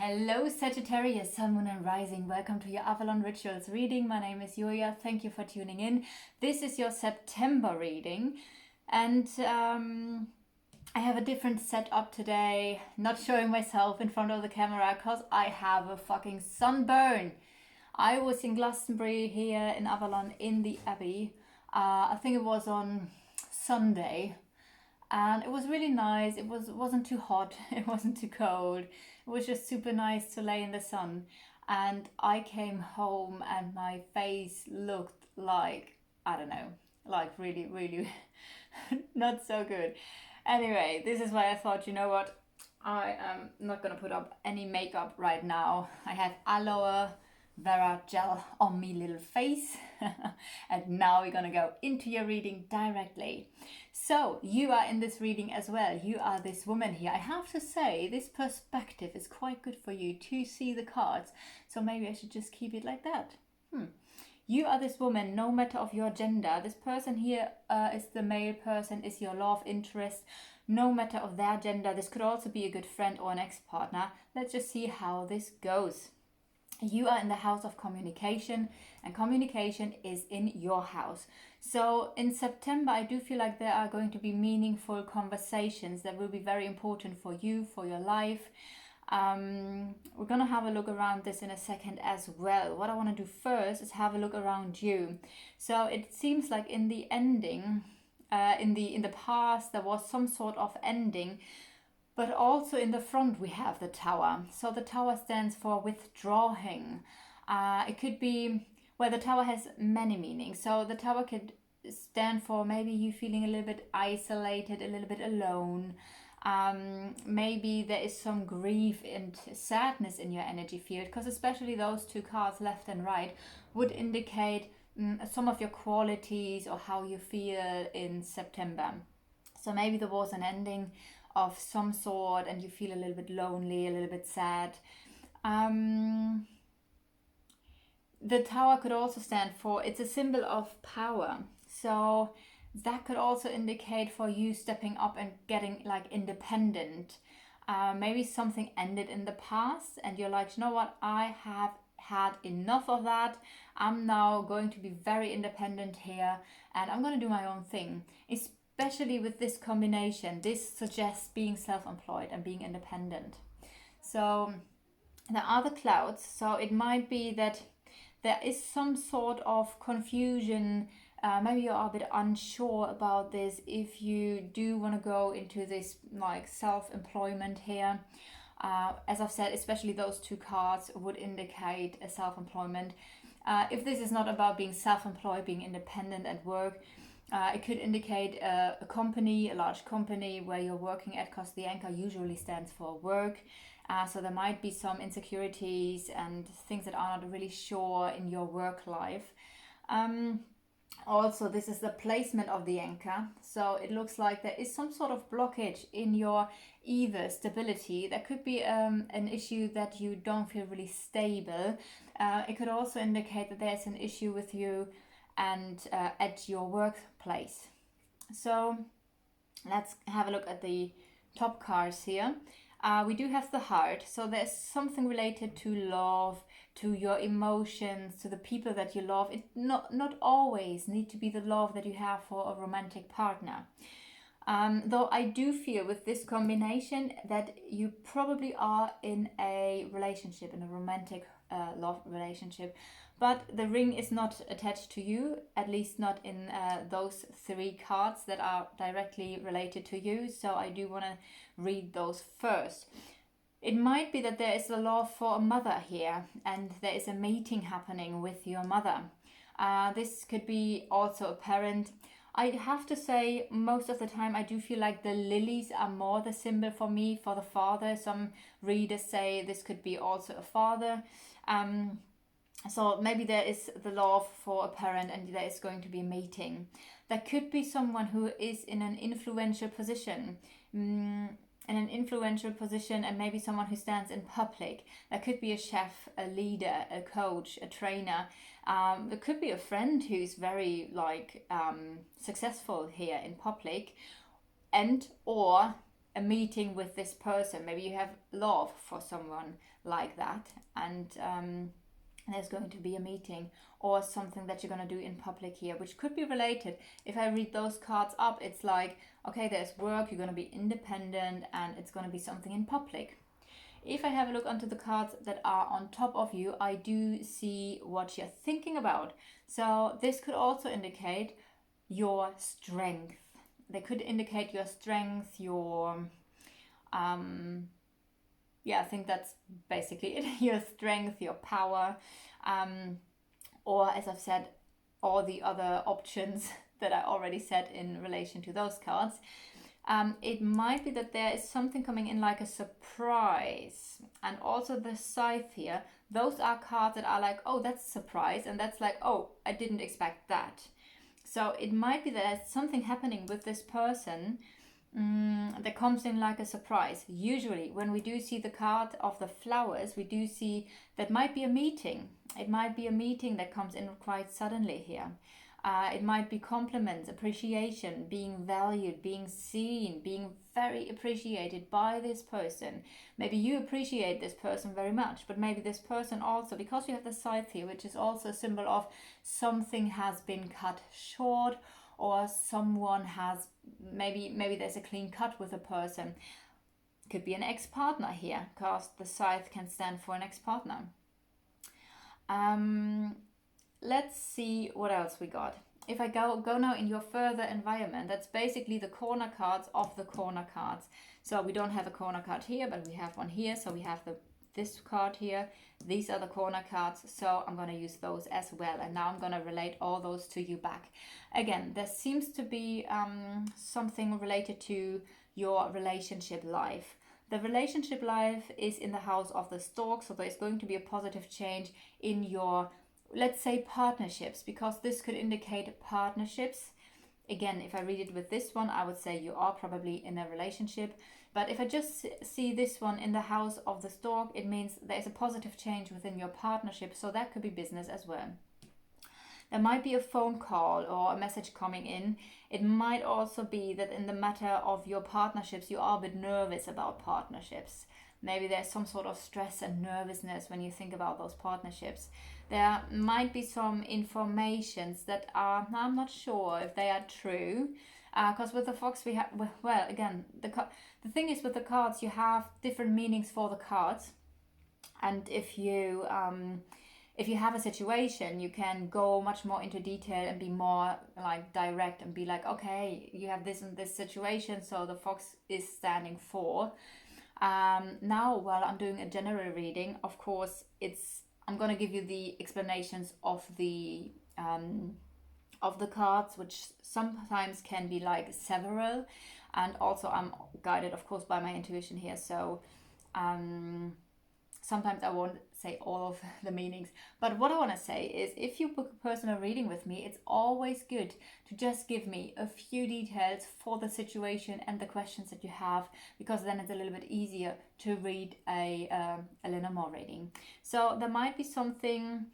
Hello Sagittarius, Sun, Moon and Rising. Welcome to your Avalon Rituals reading. My name is Julia. Thank you for tuning in. This is your September reading and I have a different setup today. Not showing myself in front of the camera because I have a fucking sunburn. I was in Glastonbury here in Avalon in the Abbey. I think it was on Sunday. And it was really nice. Wasn't too hot, it wasn't too cold. It was just super nice to lay in the sun. And I came home and my face looked like, I don't know, like really, really not so good. Anyway, this is why I thought, you know what? I am not gonna put up any makeup right now. I have aloe vera gel on me little face. And now we're gonna go into your reading directly. So you are in this reading as well. You are this woman here. I have to say this perspective is quite good for you to see the cards. So maybe I should just keep it like that. You are this woman, no matter of your gender. This person here is the male person, is your love interest, no matter of their gender. This could also be a good friend or an ex-partner. Let's just see how this goes. You are in the house of communication, and communication is in your house. So in September, I do feel like there are going to be meaningful conversations that will be very important for you, for your life. We're going to have a look around this in a second as well. What I want to do first is have a look around you. So it seems like in the ending, in the past, there was some sort of ending. But also in the front we have the tower. So the tower stands for withdrawing. It could be, well, the tower has many meanings. So the tower could stand for maybe you feeling a little bit isolated, a little bit alone. Maybe there is some grief and sadness in your energy field, because especially those two cards, left and right, would indicate some of your qualities or how you feel in September. So maybe there was an ending of some sort and you feel a little bit lonely, a little bit sad. The tower could also stand for, it's a symbol of power. So that could also indicate for you stepping up and getting like independent. Maybe something ended in the past and you're like, you know what, I have had enough of that. I'm now going to be very independent here and I'm going to do my own thing. Especially with this combination, this suggests being self-employed and being independent. So there are the clouds, so it might be that there is some sort of confusion. Maybe you are a bit unsure about this if you do want to go into this like self-employment here. As I've said, especially those two cards would indicate a self-employment. If this is not about being self-employed, being independent at work, it could indicate a company, a large company where you're working at, because the anchor usually stands for work. So there might be some insecurities and things that are not really sure in your work life. Also, this is the placement of the anchor. So it looks like there is some sort of blockage in your either stability. There could be an issue that you don't feel really stable. It could also indicate that there's an issue with you and at your workplace. So let's have a look at the top cards here. We do have the heart, so there's something related to love, to your emotions, to the people that you love. It not always need to be the love that you have for a romantic partner. Though I do feel with this combination that you probably are in a relationship, in a romantic love relationship, but the ring is not attached to you, at least not in those three cards that are directly related to you. So I do want to read those first. It might be that there is a love for a mother here and there is a mating happening with your mother. This could be also a parent. I have to say, most of the time I do feel like the lilies are more the symbol for me, for the father. Some readers say this could be also a father. So maybe there is the love for a parent and there is going to be a mating. There could be someone who is in an influential position. And maybe someone who stands in public. There could be a chef, a leader, a coach, a trainer. There could be a friend who's very successful here in public, and or a meeting with this person. Maybe you have love for someone like that, and there's going to be a meeting or something that you're going to do in public here, which could be related. If I read those cards up, it's like, okay, there's work, you're going to be independent, and it's going to be something in public. If I have a look onto the cards that are on top of you, I do see what you're thinking about. So this could also indicate your strength. They could indicate your strength, your I think that's basically it. Your strength, your power, or as I've said, all the other options that I already said in relation to those cards. It might be that there is something coming in like a surprise. And also the scythe here, those are cards that are like, oh, that's a surprise, and that's like, oh, I didn't expect that. So it might be that there's something happening with this person that comes in like a surprise. Usually when we do see the card of the flowers, we do see that might be a meeting. It might be a meeting that comes in quite suddenly here. It might be compliments, appreciation, being valued, being seen, being very appreciated by this person. Maybe you appreciate this person very much, but maybe this person also, because you have the scythe here, which is also a symbol of something has been cut short, or someone has, maybe there's a clean cut with a person. Could be an ex-partner here, because the scythe can stand for an ex-partner. Let's see what else we got. If I go now in your further environment, that's basically the corner cards of the corner cards. So we don't have a corner card here, but we have one here. So we have this card here. These are the corner cards. So I'm going to use those as well. And now I'm going to relate all those to you back. Again, there seems to be something related to your relationship life. The relationship life is in the house of the stork. So there's going to be a positive change in your, let's say, partnerships, because this could indicate partnerships. Again, if I read it with this one, I would say you are probably in a relationship. But if I just see this one in the house of the stork, it means there's a positive change within your partnership. So that could be business as well. There might be a phone call or a message coming in. It might also be that in the matter of your partnerships, you are a bit nervous about partnerships. Maybe there's some sort of stress and nervousness when you think about those partnerships. There might be some informations that are, I'm not sure if they are true, because with the fox we have, well, again, the thing is with the cards, you have different meanings for the cards. And if you have a situation, you can go much more into detail and be more like direct and be like, okay, you have this and this situation, so the fox is standing for. Now, while I'm doing a general reading, of course, I'm going to give you the explanations of the cards, which sometimes can be like several, and also I'm guided, of course, by my intuition here. So sometimes I won't say all of the meanings, but what I want to say is, if you book a personal reading with me, it's always good to just give me a few details for the situation and the questions that you have, because then it's a little bit easier to read a Lenormand reading. So there might be something.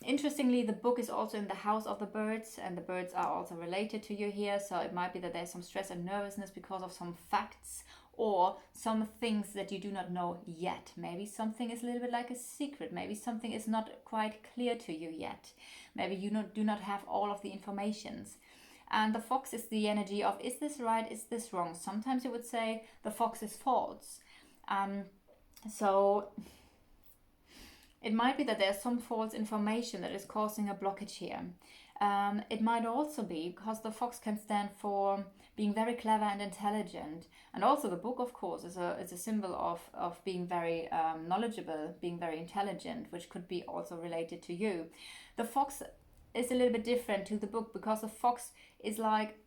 Interestingly, the book is also in the house of the birds, and the birds are also related to you here. So it might be that there's some stress and nervousness because of some facts or some things that you do not know yet. Maybe something is a little bit like a secret. Maybe something is not quite clear to you yet. Maybe you do not have all of the informations. And the fox is the energy of, is this right? Is this wrong? Sometimes you would say the fox is false. So it might be that there's some false information that is causing a blockage here. It might also be because the fox can stand for being very clever and intelligent. And also the book, of course, is a symbol of being very knowledgeable, being very intelligent, which could be also related to you. The fox is a little bit different to the book, because the fox is like,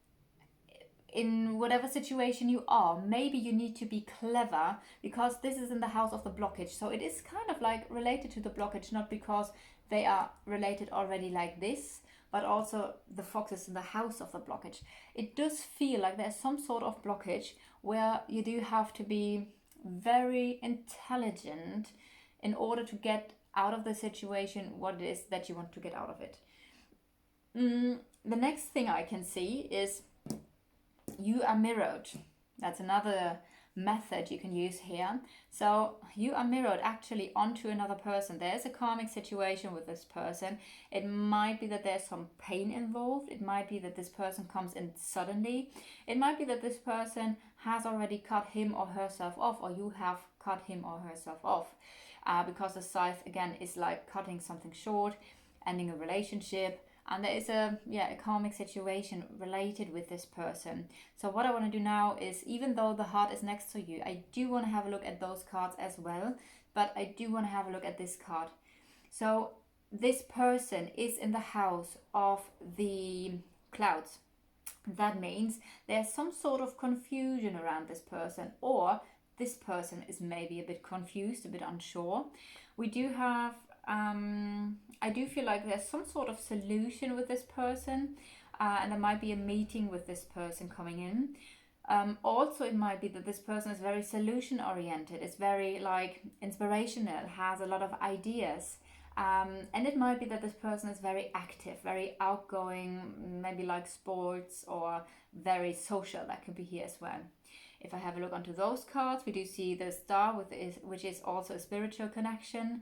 in whatever situation you are, maybe you need to be clever, because this is in the house of the blockage. So it is kind of like related to the blockage, not because they are related already like this, but also the fox is in the house of the blockage. It does feel like there's some sort of blockage where you do have to be very intelligent in order to get out of the situation what it is that you want to get out of it. The next thing I can see is you are mirrored. That's another method you can use here. So you are mirrored actually onto another person. There's a karmic situation with this person. It might be that there's some pain involved. It might be that this person comes in suddenly. It might be that this person has already cut him or herself off, or you have cut him or herself off. Because the scythe again is like cutting something short, ending a relationship, and there is a karmic situation related with this person. So what I want to do now is, even though the heart is next to you, I do want to have a look at those cards as well, but I do want to have a look at this card. So this person is in the house of the clouds. That means there's some sort of confusion around this person, or this person is maybe a bit confused, a bit unsure. We do have I do feel like there's some sort of solution with this person, and there might be a meeting with this person coming in. Also, it might be that this person is very solution oriented, is very like inspirational, has a lot of ideas. And it might be that this person is very active, very outgoing, maybe like sports, or very social. That could be here as well. If I have a look onto those cards, we do see the star, which is also a spiritual connection,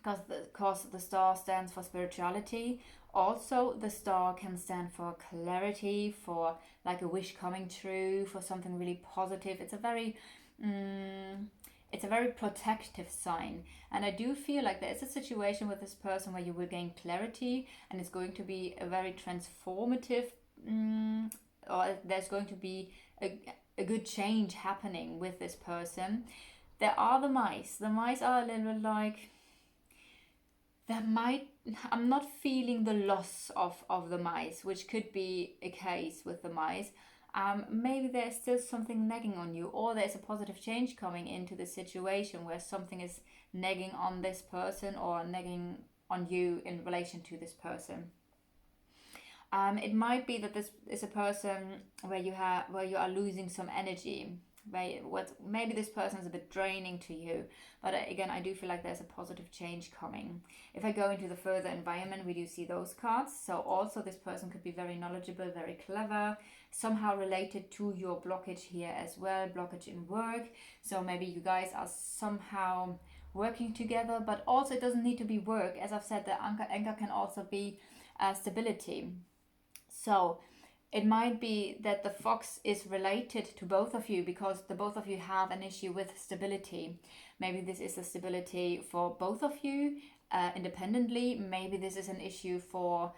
because the star stands for spirituality. Also, the star can stand for clarity, for like a wish coming true, for something really positive. It's a very protective sign, and I do feel like there is a situation with this person where you will gain clarity, and it's going to be a very transformative, or there's going to be a good change happening with this person. There are the mice. The mice are a little bit like, I'm not feeling the loss of the mice, which could be a case with the mice. Maybe there's still something nagging on you, or there's a positive change coming into the situation where something is nagging on this person or nagging on you in relation to this person. It might be that this is a person where you are losing some energy. Maybe this person is a bit draining to you, but again, I do feel like there's a positive change coming. If I go into the further environment, we do see those cards. So also this person could be very knowledgeable, very clever, somehow related to your blockage here as well, blockage in work. So maybe you guys are somehow working together, but also it doesn't need to be work. As I've said, the anchor can also be stability. So it might be that the fox is related to both of you, because the both of you have an issue with stability. Maybe this is a stability for both of you independently. Maybe this is an issue for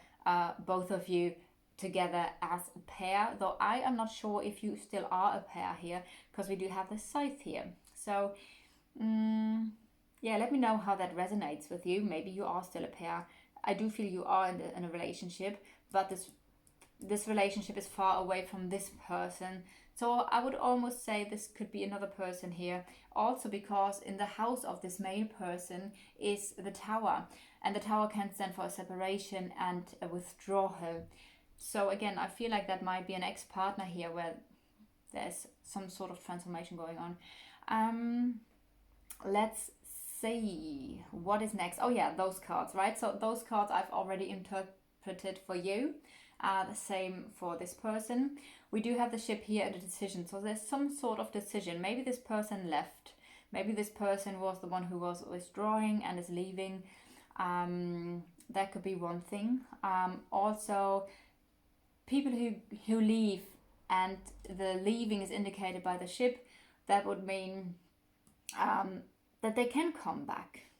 both of you together as a pair, though I am not sure if you still are a pair here, because we do have the scythe here. So let me know how that resonates with you. Maybe you are still a pair. I do feel you are in a relationship, but this relationship is far away from this person. So I would almost say this could be another person here. Also because in the house of this male person is the tower. And the tower can stand for a separation and a withdrawal. So again, I feel like that might be an ex-partner here where there's some sort of transformation going on. Let's see what is next. Oh yeah, those cards, right? So those cards I've already interpreted for you. The same for this person. We do have the ship here at a decision. So there's some sort of decision. Maybe this person left. Maybe this person was the one who was withdrawing and is leaving. That could be one thing. Also, people who leave, and the leaving is indicated by the ship. That would mean that they can come back.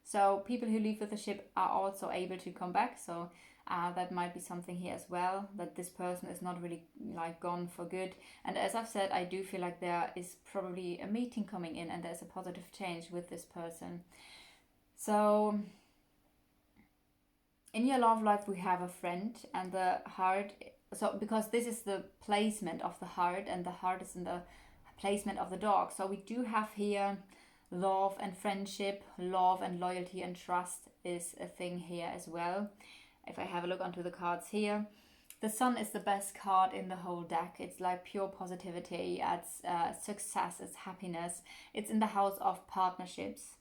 So people who leave with the ship are also able to come back. So that might be something here as well, that this person is not really like gone for good. And as I've said, I do feel like there is probably a meeting coming in, and there's a positive change with this person. So in your love life, we have a friend, and the heart. So because this is the placement of the heart, and the heart is in the placement of the dog. So we do have here love and friendship, love and loyalty and trust is a thing here as well. If I have a look onto the cards here, the sun is the best card in the whole deck. It's like pure positivity, it's success, it's happiness. It's in the house of partnerships.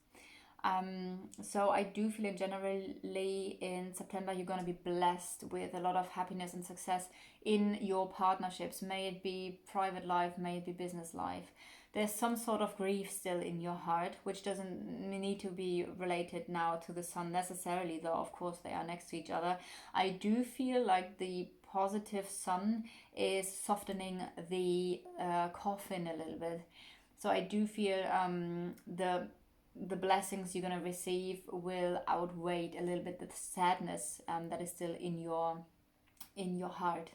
So I do feel in generally in September you're going to be blessed with a lot of happiness and success in your partnerships. May it be private life, may it be business life. There's some sort of grief still in your heart, which doesn't need to be related now to the sun necessarily, though of course they are next to each other. I do feel like the positive sun is softening the coffin a little bit. So I do feel the blessings you're going to receive will outweigh a little bit the sadness that is still in your heart.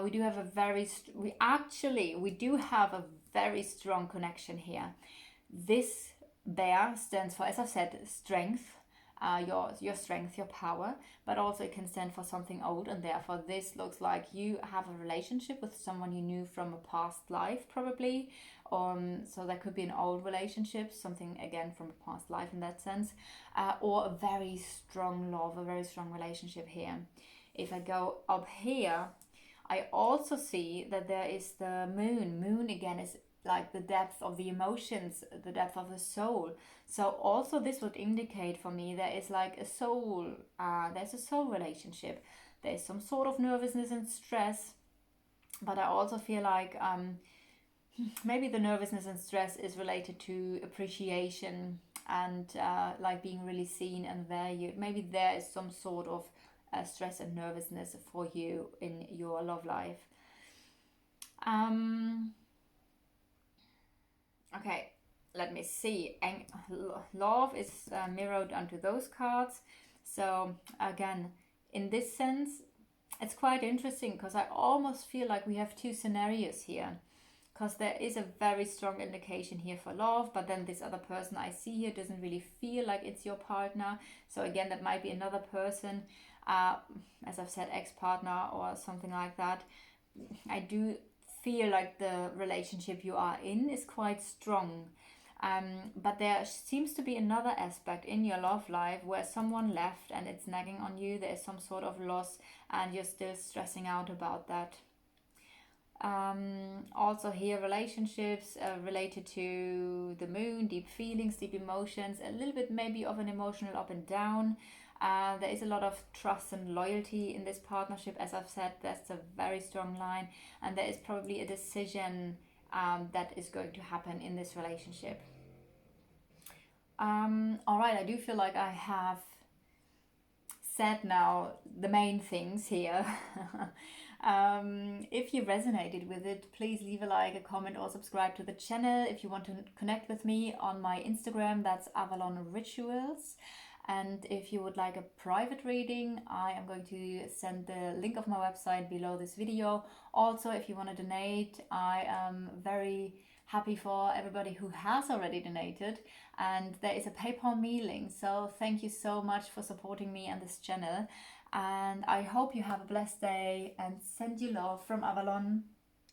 We do have a we do have a very strong connection here. This bear stands for, as I said, strength, your strength, your power, but also it can stand for something old, and therefore this looks like you have a relationship with someone you knew from a past life, probably. So that could be an old relationship, something again from a past life in that sense, or a very strong love, a very strong relationship here. If I go up here, I also see that there is the moon. Moon again is like the depth of the emotions, the depth of the soul. So also this would indicate for me there is like a soul, there's a soul relationship. There's some sort of nervousness and stress, but I also feel like maybe the nervousness and stress is related to appreciation and like being really seen and valued. Maybe there is some sort of stress and nervousness for you in your love life. Okay, let me see. Love is mirrored onto those cards. So again, in this sense, it's quite interesting because I almost feel like we have two scenarios here. Because there is a very strong indication here for love, but then this other person I see here doesn't really feel like it's your partner. So again, that might be another person, as I've said, ex-partner or something like that. I do feel like the relationship you are in is quite strong. But there seems to be another aspect in your love life where someone left and it's nagging on you. There is some sort of loss and you're still stressing out about that. Also here, relationships related to the moon, deep feelings, deep emotions, a little bit maybe of an emotional up and down. There is a lot of trust and loyalty in this partnership. As I've said, that's a very strong line, and there is probably a decision that is going to happen in this relationship. All right, I do feel like I have said now the main things here. If you resonated with it, please leave a like, a comment, or subscribe to the channel. If you want to connect with me on my Instagram, that's Avalon Rituals. And if you would like a private reading, I am going to send the link of my website below this video. Also, if you want to donate, I am very happy for everybody who has already donated, and there is a PayPal me link. So thank you so much for supporting me and this channel, and I hope you have a blessed day and send you love from Avalon.